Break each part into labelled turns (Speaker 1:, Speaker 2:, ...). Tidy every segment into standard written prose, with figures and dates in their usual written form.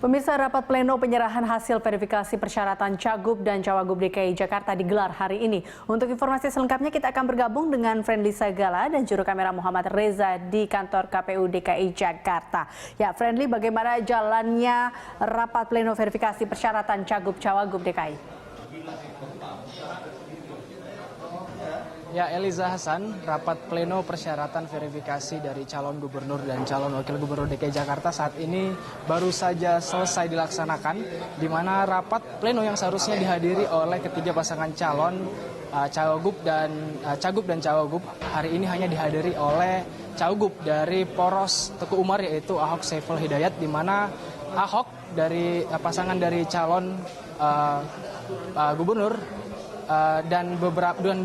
Speaker 1: Pemirsa, rapat pleno penyerahan hasil verifikasi persyaratan Cagup dan Cawagup DKI Jakarta digelar hari ini. Untuk informasi selengkapnya kita akan bergabung dengan Friendly Sagala dan juru kamera Muhammad Reza di kantor KPU DKI Jakarta. Ya, Friendly, bagaimana jalannya rapat pleno verifikasi persyaratan Cagup Cawagup DKI?
Speaker 2: Ya, Eliza Hasan, rapat pleno persyaratan verifikasi dari calon gubernur dan calon wakil gubernur DKI Jakarta saat ini baru saja selesai dilaksanakan, di mana rapat pleno yang seharusnya dihadiri oleh ketiga pasangan calon Cagup dan Cawagup hari ini hanya dihadiri oleh Cagup dari poros Teguh Umar, yaitu Ahok Saiful Hidayat, di mana Ahok dari pasangan dari calon gubernur dan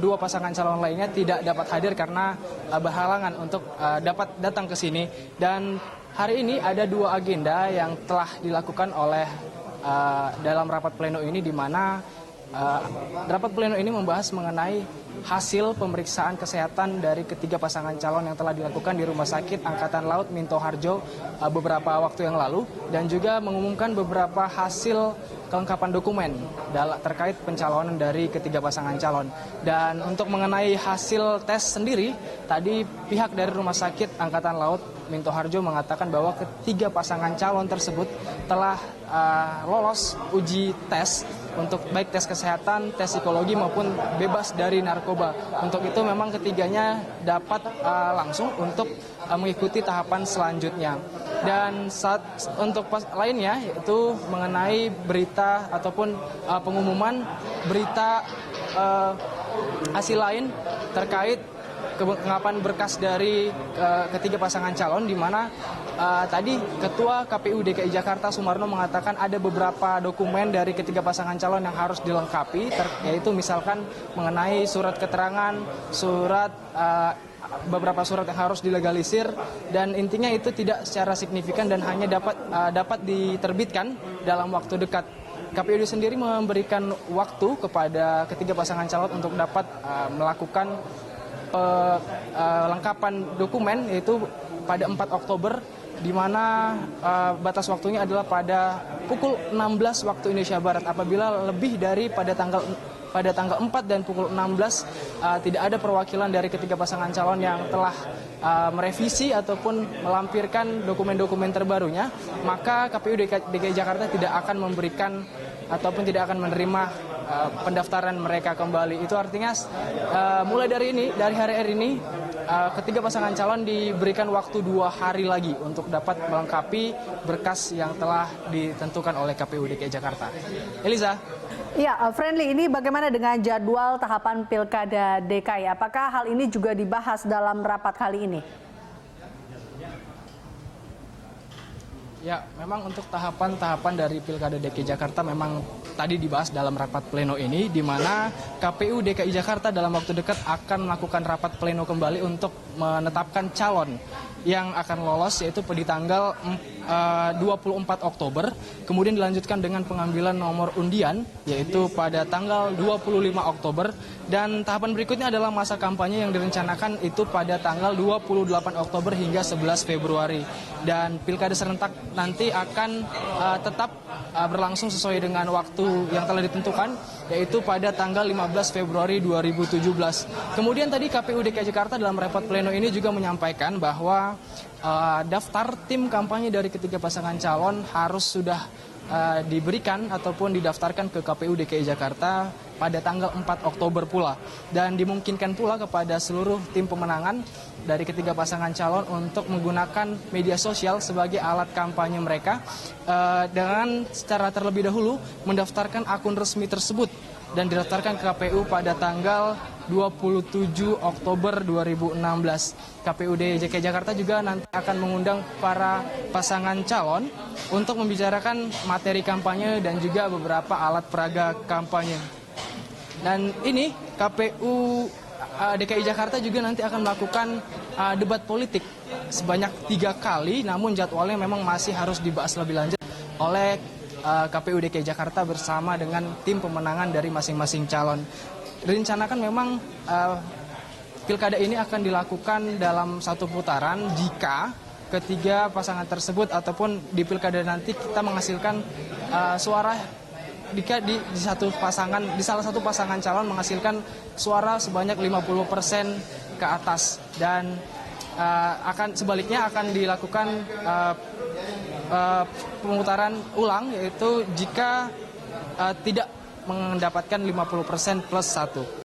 Speaker 2: dua pasangan calon lainnya tidak dapat hadir karena berhalangan untuk dapat datang ke sini. Dan hari ini ada dua agenda yang telah dilakukan oleh dalam rapat pleno ini, di mana rapat pleno ini membahas mengenai hasil pemeriksaan kesehatan dari ketiga pasangan calon yang telah dilakukan di Rumah Sakit Angkatan Laut Minto Harjo beberapa waktu yang lalu, dan juga mengumumkan beberapa hasil kelengkapan dokumen terkait pencalonan dari ketiga pasangan calon. Dan untuk mengenai hasil tes sendiri, tadi pihak dari Rumah Sakit Angkatan Laut Minto Harjo mengatakan bahwa ketiga pasangan calon tersebut telah lolos uji tes untuk baik tes kesehatan, tes psikologi maupun bebas dari narkoba. Untuk itu memang ketiganya dapat langsung untuk mengikuti tahapan selanjutnya. Dan untuk lainnya yaitu mengenai berita ataupun pengumuman berita hasil lain terkait kelengkapan berkas dari ketiga pasangan calon, di mana tadi Ketua KPU DKI Jakarta Sumarno mengatakan ada beberapa dokumen dari ketiga pasangan calon yang harus dilengkapi, yaitu misalkan mengenai surat keterangan, beberapa surat yang harus dilegalisir, dan intinya itu tidak secara signifikan dan hanya dapat diterbitkan dalam waktu dekat. KPU sendiri memberikan waktu kepada ketiga pasangan calon untuk dapat melakukan lengkapan dokumen, yaitu pada 4 Oktober, di mana batas waktunya adalah pada pukul 16 waktu Indonesia Barat. Apabila lebih dari pada tanggal 4 dan pukul 16 tidak ada perwakilan dari ketiga pasangan calon yang telah merevisi ataupun melampirkan dokumen-dokumen terbarunya, maka KPU DKI Jakarta tidak akan memberikan ataupun tidak akan menerima pendaftaran mereka kembali. Itu artinya mulai dari hari ini ketiga pasangan calon diberikan waktu 2 hari lagi untuk dapat melengkapi berkas yang telah ditentukan oleh KPU DKI Jakarta. Eliza.
Speaker 1: Ya, Friendly, ini bagaimana dengan jadwal tahapan Pilkada DKI? Apakah hal ini juga dibahas dalam rapat kali ini?
Speaker 2: Ya, memang untuk tahapan-tahapan dari Pilkada DKI Jakarta memang tadi dibahas dalam rapat pleno ini, di mana KPU DKI Jakarta dalam waktu dekat akan melakukan rapat pleno kembali untuk menetapkan calon yang akan lolos, yaitu di tanggal 24 Oktober, kemudian dilanjutkan dengan pengambilan nomor undian, yaitu pada tanggal 25 Oktober, dan tahapan berikutnya adalah masa kampanye yang direncanakan itu pada tanggal 28 Oktober hingga 11 Februari. Dan pilkada serentak nanti akan tetap berlangsung sesuai dengan waktu yang telah ditentukan, yaitu pada tanggal 15 Februari 2017. Kemudian tadi KPU DKI Jakarta dalam rapat pleno ini juga menyampaikan bahwa daftar tim kampanye dari ketiga pasangan calon harus sudah diberikan ataupun didaftarkan ke KPU DKI Jakarta pada tanggal 4 Oktober pula. Dan dimungkinkan pula kepada seluruh tim pemenangan dari ketiga pasangan calon untuk menggunakan media sosial sebagai alat kampanye mereka dengan secara terlebih dahulu mendaftarkan akun resmi tersebut dan didaftarkan ke KPU pada tanggal 27 Oktober 2016. KPU DKI Jakarta juga nanti akan mengundang para pasangan calon untuk membicarakan materi kampanye dan juga beberapa alat peraga kampanye. Dan ini KPU DKI Jakarta juga nanti akan melakukan debat politik sebanyak 3 kali, namun jadwalnya memang masih harus dibahas lebih lanjut oleh KPU DKI Jakarta bersama dengan tim pemenangan dari masing-masing calon. Direncanakan memang pilkada ini akan dilakukan dalam satu putaran jika ketiga pasangan tersebut ataupun di pilkada nanti kita menghasilkan suara jika di salah satu pasangan calon menghasilkan suara sebanyak 50% ke atas, dan sebaliknya akan dilakukan pemutaran ulang, yaitu jika tidak mendapatkan 50% plus 1.